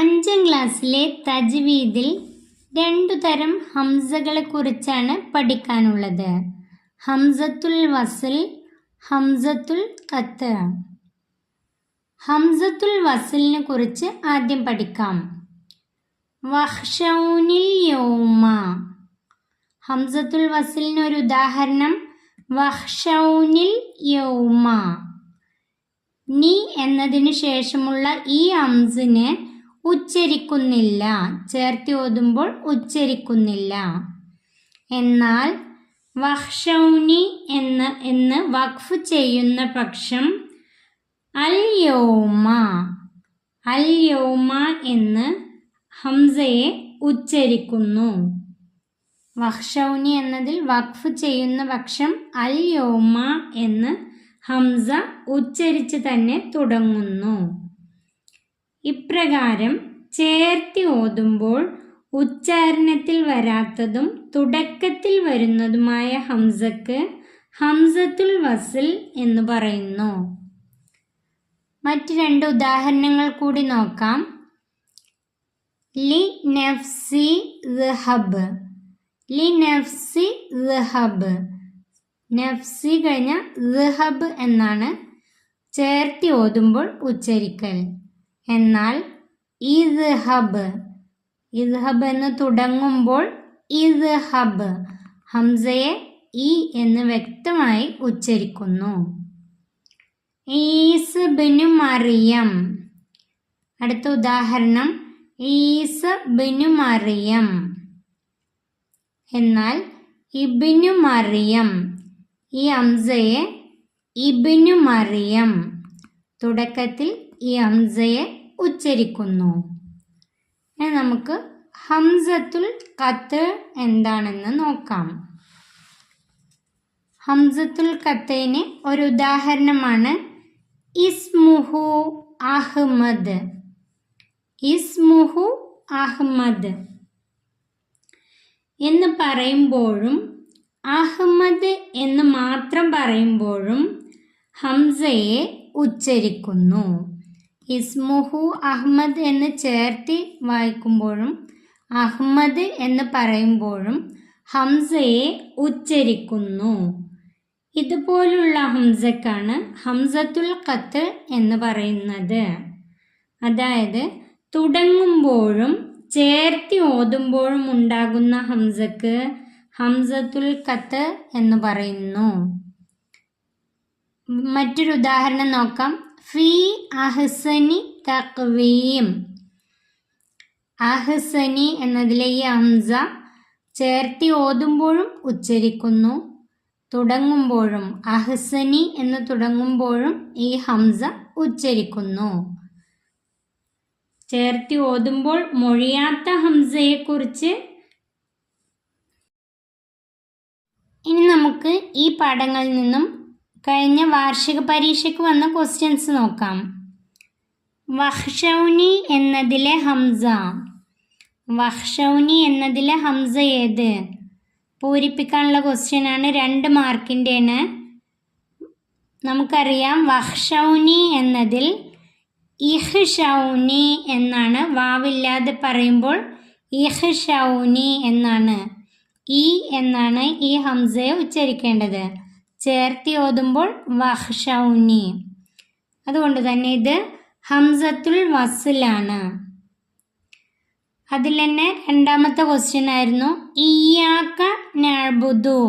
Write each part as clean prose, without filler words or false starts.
അഞ്ചാം ക്ലാസ്സിലെ തജ്വീദിൽ 2 തരം ഹംസകളെ കുറിച്ചാണ് പഠിക്കാനുള്ളത്. ഹംസത്തുൽ വസ്ൽ, ഹംസത്തുൽ ഖത്ത്. ഹംസത്തുൽ വസ്ലിനെ കുറിച്ച് ആദ്യം പഠിക്കാം. വഖ്ശൗനിൽ യൗമ. ഹംസത്തുൽ വസ്ലിന് ഒരു ഉദാഹരണം വഖ്ശൗനിൽ യൗമ. നി എന്നതിന് ശേഷമുള്ള ഈ ഹംസിനെ ഉച്ചരിക്കുന്നില്ല, ചേർത്തി ഓതുമ്പോൾ ഉച്ചരിക്കുന്നില്ല. എന്നാൽ വഖ്ശൗനി എന്ന് വഖഫ് ചെയ്യുന്ന പക്ഷം അൽ യൗമ എന്ന് ഹംസയെ ഉച്ചരിക്കുന്നു. വഖ്ശൗനി എന്നതിൽ വഖഫ് ചെയ്യുന്ന പക്ഷം അൽ യൗമ എന്ന് ഹംസ ഉച്ചരിച്ച് തന്നെ തുടങ്ങുന്നു. ഇപ്രകാരം ചേർത്തി ഓതുമ്പോൾ ഉച്ചാരണത്തിൽ വരാത്തതും തുടക്കത്തിൽ വരുന്നതുമായ ഹംസക്ക് ഹംസത്തുൽ വസ്ൽ എന്ന് പറയുന്നു. മറ്റ് 2 ഉദാഹരണങ്ങൾ കൂടി നോക്കാം. ലി നഫ്സി ദഹബ്. ലി നഫ്സി ദഹബ്. നഫ്സി കഴിഞ്ഞ ദഹബ് എന്നാണ് ചേർത്തി ഓതുമ്പോൾ ഉച്ചരിക്കൽ. എന്നാൽ ഇദ്ഹബ് എന്ന് തുടങ്ങുമ്പോൾ ഇദ്ഹബ് ഹംസയെ ഇ എന്ന് വ്യക്തമായി ഉച്ചരിക്കുന്നു. ഈസ ബിനു മറിയം. അടുത്ത ഉദാഹരണം ഈസ ബിനു മറിയം. എന്നാൽ ഇബ്നു മറിയം ഈ ഹംസയെ ഇബ്നു മറിയം തുടക്കത്തിൽ ഈ ഹംസയെ ഉച്ചരിക്കുന്നു. നമുക്ക് ഹംസത്തുൽ ഖത്ത് എന്താണെന്ന് നോക്കാം. ഹംസത്തുൽ ഖത്തിന് ഒരു ഉദാഹരണമാണ് ഇസ്മുഹു അഹ്മദ്. ഇസ്മുഹു അഹ്മദ് എന്ന് പറയുമ്പോഴും അഹ്മദ് എന്ന് മാത്രം പറയുമ്പോഴും ഹംസയെ ഉച്ചരിക്കുന്നു. ഇസ്മുഹു അഹ്മദ് എന്ന് ചേർത്തി വായിക്കുമ്പോഴും അഹ്മദ് എന്ന് പറയുമ്പോഴും ഹംസയെ ഉച്ചരിക്കുന്നു. ഇതുപോലുള്ള ഹംസക്കാണ് ഹംസത്തുൽ ഖത്ത് എന്ന് പറയുന്നത്. അതായത് തുടങ്ങുമ്പോഴും ചേർത്തി ഓതുമ്പോഴും ഉണ്ടാകുന്ന ഹംസക്ക് ഹംസത്തുൽ ഖത്ത് എന്ന് പറയുന്നു. മറ്റൊരു ഉദാഹരണം നോക്കാം. ഫി അഹ്സനി തഖ്വീം. അഹ്സനി എന്നതിലെ ഈ ഹംസ ചേർത്തി ഓതുമ്പോഴും ഉച്ചരിക്കുന്നു, തുടങ്ങുമ്പോഴും അഹ്സനി എന്ന് തുടങ്ങുമ്പോഴും ഈ ഹംസ ഉച്ചരിക്കുന്നു. ചേർത്തി ഓതുമ്പോൾ മൊഴിയാത്ത ഹംസയെക്കുറിച്ച് ഇനി നമുക്ക് ഈ പാഠങ്ങളിൽ നിന്നും കഴിഞ്ഞ വാർഷിക പരീക്ഷയ്ക്ക് വന്ന ക്വസ്റ്റ്യൻസ് നോക്കാം. വഖ്ശൗനി എന്നതിലെ ഹംസ. വഖ്ശൗനി എന്നതിലെ ഹംസ ഏത്? പൂരിപ്പിക്കാനുള്ള ക്വസ്റ്റ്യനാണ്, 2 മാർക്കിൻ്റെയാണ്. നമുക്കറിയാം വഖ്ശൗനി എന്നതിൽ ഇഹ്ശൗനി എന്നാണ്. വാവില്ലാതെ പറയുമ്പോൾ ഇഹ്ശൗനി എന്നാണ്. ഈ എന്നാണ് ഈ ഹംസയെ ഉച്ചരിക്കേണ്ടത്. ചേർത്തി ഓതുമ്പോൾ വഖ്ശൗനി. അതുകൊണ്ട് തന്നെ ഇത് ഹംസത്തുൽ വസ്ലാണ്. അതിൽ തന്നെ 2ാമത്തെ ക്വസ്റ്റ്യൻ ആയിരുന്നു ഇയ്യാക നഅ്ബുദു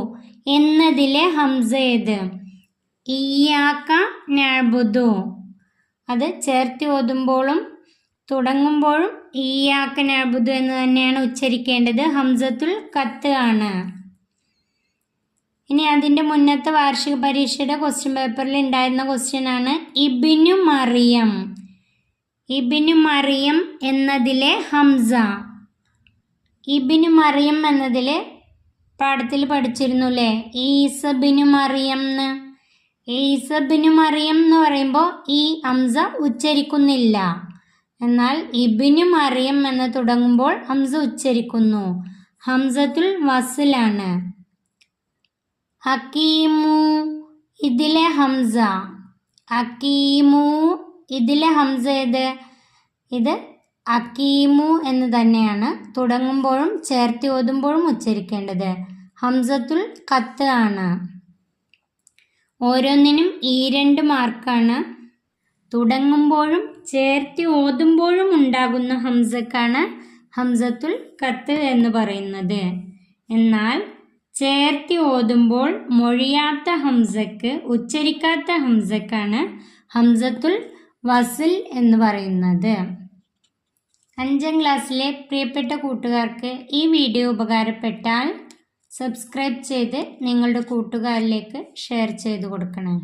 എന്നതിലെ ഹംസ ഏത്? ഇയ്യാക നഅ്ബുദു. അത് ചേർത്തി ഓതുമ്പോഴും തുടങ്ങുമ്പോഴും ഇയ്യാക നഅ്ബുദു എന്ന് തന്നെയാണ് ഉച്ചരിക്കേണ്ടത്. ഹംസത്തുൽ ഖത്ത് ആണ്. ഇനി അതിൻ്റെ മുന്നത്തെ വാർഷിക പരീക്ഷയുടെ ക്വസ്റ്റ്യൻ പേപ്പറിൽ ഉണ്ടായിരുന്ന ക്വസ്റ്റ്യനാണ് ഇബ്നു മറിയം. ഇബ്നു മറിയം എന്നതിലെ ഹംസ. ഇബ്നു മറിയം എന്നതിൽ പാഠത്തിൽ പഠിച്ചിരുന്നു അല്ലേ, ഈസ ബിനു മറിയം എന്ന്. ഈസ ബിനു മറിയം എന്ന് പറയുമ്പോൾ ഈ ഹംസ ഉച്ചരിക്കുന്നില്ല. എന്നാൽ ഇബ്നു മറിയം എന്ന് തുടങ്ങുമ്പോൾ ഹംസ ഉച്ചരിക്കുന്നു. ഹംസത്തുൽ വസ്ലാണ്. ഹക്കീമു ഇതിലെ ഹംസ. ഹക്കീമു ഇതിലെ ഹംസ ഏത്? ഇത് അക്കീമു എന്ന് തന്നെയാണ് തുടങ്ങുമ്പോഴും ചേർത്തി ഓതുമ്പോഴും ഉച്ചരിക്കേണ്ടത്. ഹംസത്തുൽ ഖത്ത് ആണ്. ഓരോന്നിനും 2 മാർക്കാണ്. തുടങ്ങുമ്പോഴും ചേർത്തി ഓതുമ്പോഴും ഉണ്ടാകുന്ന ഹംസക്കാണ് ഹംസത്തുൽ ഖത്ത് എന്ന് പറയുന്നത്. എന്നാൽ ചേർത്തി ഓതുമ്പോൾ മൊഴിയാത്ത ഹംസക്ക്, ഉച്ചരിക്കാത്ത ഹംസക്കാണ് ഹംസത്തുൽ വസിൽ എന്ന് പറയുന്നത്. 5ാം ക്ലാസ്സിലെ പ്രിയപ്പെട്ട കൂട്ടുകാർക്ക് ഈ വീഡിയോ ഉപകാരപ്പെട്ടാൽ സബ്സ്ക്രൈബ് ചെയ്ത് നിങ്ങളുടെ കൂട്ടുകാരിലേക്ക് ഷെയർ ചെയ്ത് കൊടുക്കണം.